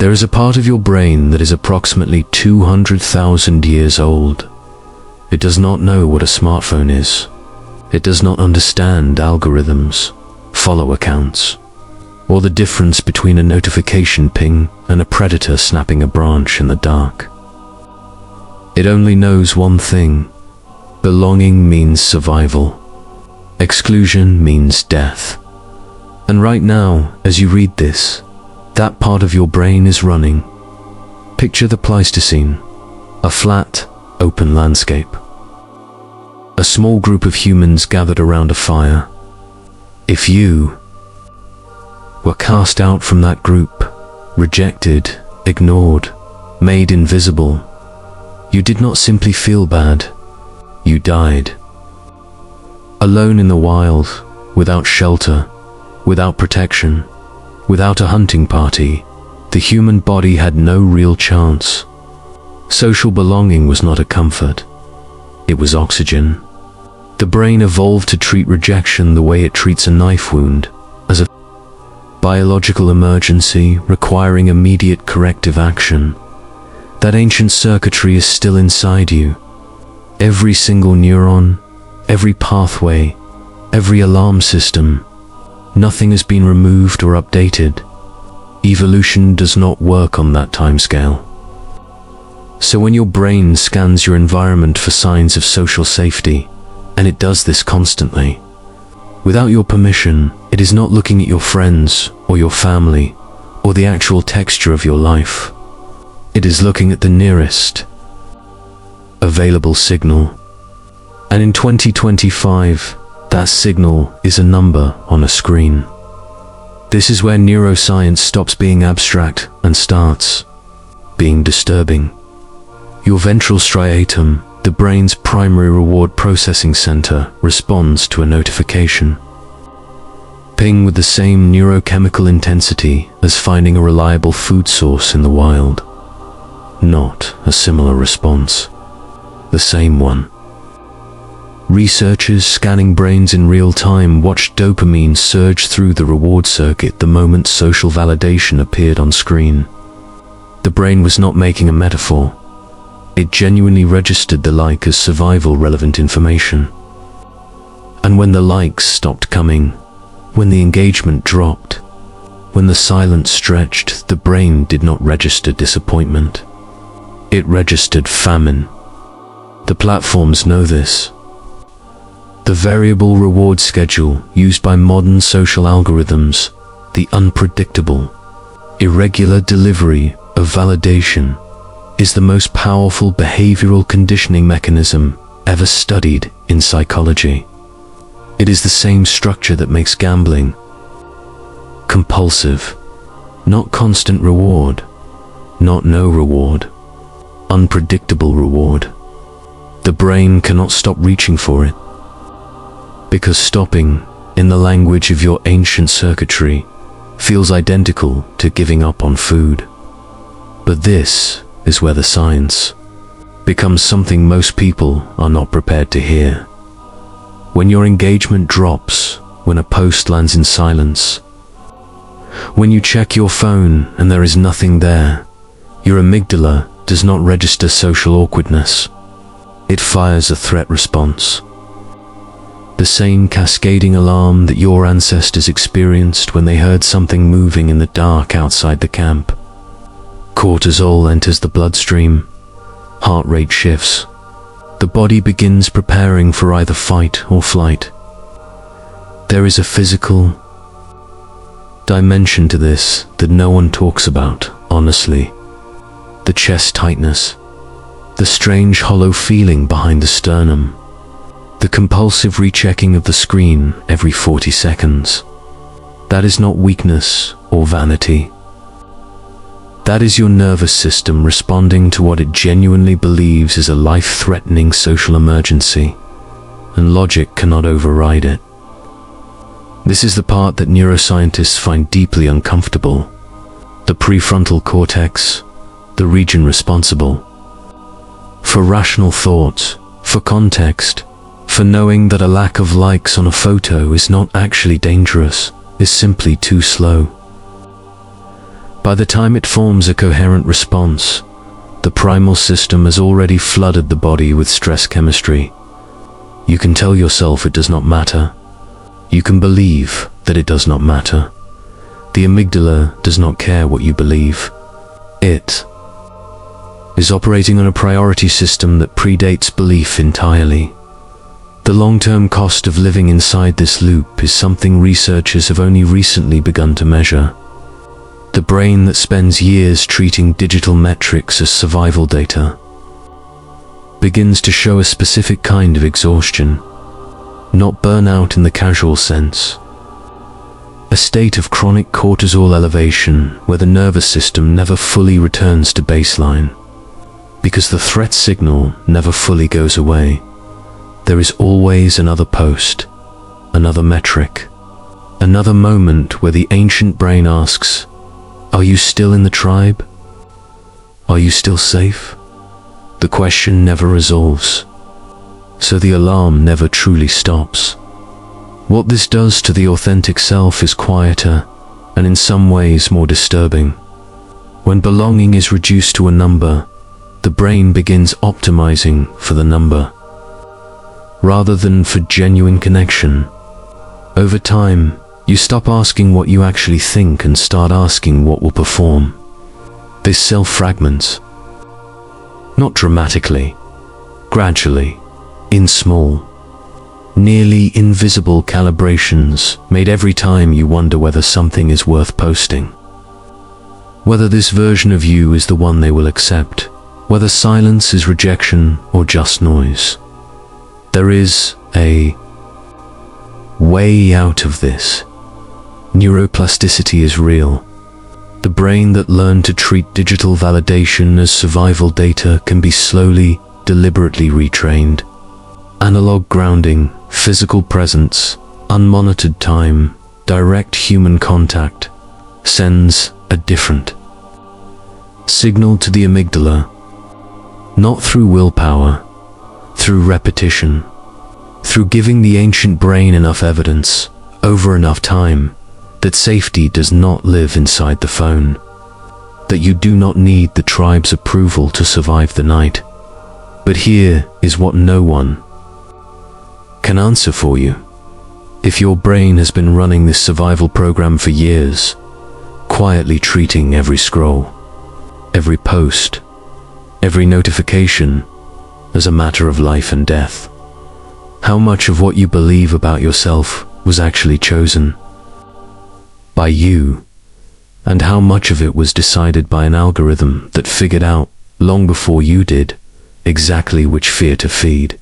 There is a part of your brain that is approximately 200,000 years old. It does not know what a smartphone is. It does not understand algorithms, follow accounts, or the difference between a notification ping and a predator snapping a branch in the dark. It only knows one thing: belonging means survival. Exclusion means death. And right now, as you read this, that part of your brain is running. Picture the Pleistocene, a flat, open landscape. A small group of humans gathered around a fire. If you were cast out from that group, rejected, ignored, made invisible, you did not simply feel bad, you died. Alone in the wild, without shelter, without protection, without a hunting party, the human body had no real chance. Social belonging was not a comfort. It was oxygen. The brain evolved to treat rejection the way it treats a knife wound, as a biological emergency requiring immediate corrective action. That ancient circuitry is still inside you. Every single neuron, every pathway, every alarm system. Nothing has been removed or updated. Evolution does not work on that timescale. So when your brain scans your environment for signs of social safety, and it does this constantly, without your permission, it is not looking at your friends or your family or the actual texture of your life. It is looking at the nearest available signal. And in 2025, that signal is a number on a screen. This is where neuroscience stops being abstract and starts being disturbing. Your ventral striatum, the brain's primary reward processing center, responds to a notification. Ping with the same neurochemical intensity as finding a reliable food source in the wild. Not a similar response, the same one. Researchers scanning brains in real time watched dopamine surge through the reward circuit the moment social validation appeared on screen. The brain was not making a metaphor. It genuinely registered the like as survival-relevant information. And when the likes stopped coming, when the engagement dropped, when the silence stretched, the brain did not register disappointment. It registered famine. The platforms know this. The variable reward schedule used by modern social algorithms, the unpredictable, irregular delivery of validation, is the most powerful behavioral conditioning mechanism ever studied in psychology. It is the same structure that makes gambling compulsive, not constant reward, not no reward, unpredictable reward. The brain cannot stop reaching for it, because stopping, in the language of your ancient circuitry, feels identical to giving up on food. But this is where the science becomes something most people are not prepared to hear. When your engagement drops, when a post lands in silence, when you check your phone and there is nothing there, your amygdala does not register social awkwardness. It fires a threat response. The same cascading alarm that your ancestors experienced when they heard something moving in the dark outside the camp. Cortisol enters the bloodstream, heart rate shifts. The body begins preparing for either fight or flight. There is a physical dimension to this that no one talks about, honestly. The chest tightness, the strange hollow feeling behind the sternum, the compulsive rechecking of the screen every 40 seconds. That is not weakness or vanity. That is your nervous system responding to what it genuinely believes is a life-threatening social emergency, and logic cannot override it. This is the part that neuroscientists find deeply uncomfortable. The prefrontal cortex, the region responsible for rational thought, for context, for knowing that a lack of likes on a photo is not actually dangerous, is simply too slow. By the time it forms a coherent response, the primal system has already flooded the body with stress chemistry. You can tell yourself it does not matter. You can believe that it does not matter. The amygdala does not care what you believe. It is operating on a priority system that predates belief entirely. The long-term cost of living inside this loop is something researchers have only recently begun to measure. The brain that spends years treating digital metrics as survival data begins to show a specific kind of exhaustion, not burnout in the casual sense. A state of chronic cortisol elevation where the nervous system never fully returns to baseline. Because the threat signal never fully goes away, there is always another post, another metric, another moment where the ancient brain asks, "Are you still in the tribe? Are you still safe?" The question never resolves, so the alarm never truly stops. What this does to the authentic self is quieter and in some ways more disturbing. When belonging is reduced to a number, the brain begins optimizing for the number, rather than for genuine connection. Over time, you stop asking what you actually think and start asking what will perform. This self fragments. Not dramatically, gradually, in small, nearly invisible calibrations made every time you wonder whether something is worth posting. Whether this version of you is the one they will accept, whether silence is rejection or just noise. There is a way out of this. Neuroplasticity is real. The brain that learned to treat digital validation as survival data can be slowly, deliberately retrained. Analog grounding, physical presence, unmonitored time, direct human contact sends a different signal to the amygdala, not through willpower, through repetition, through giving the ancient brain enough evidence, over enough time, that safety does not live inside the phone, that you do not need the tribe's approval to survive the night. But here is what no one can answer for you. If your brain has been running this survival program for years, quietly treating every scroll, every post, every notification as a matter of life and death, how much of what you believe about yourself was actually chosen by you, and how much of it was decided by an algorithm that figured out, long before you did, exactly which fear to feed?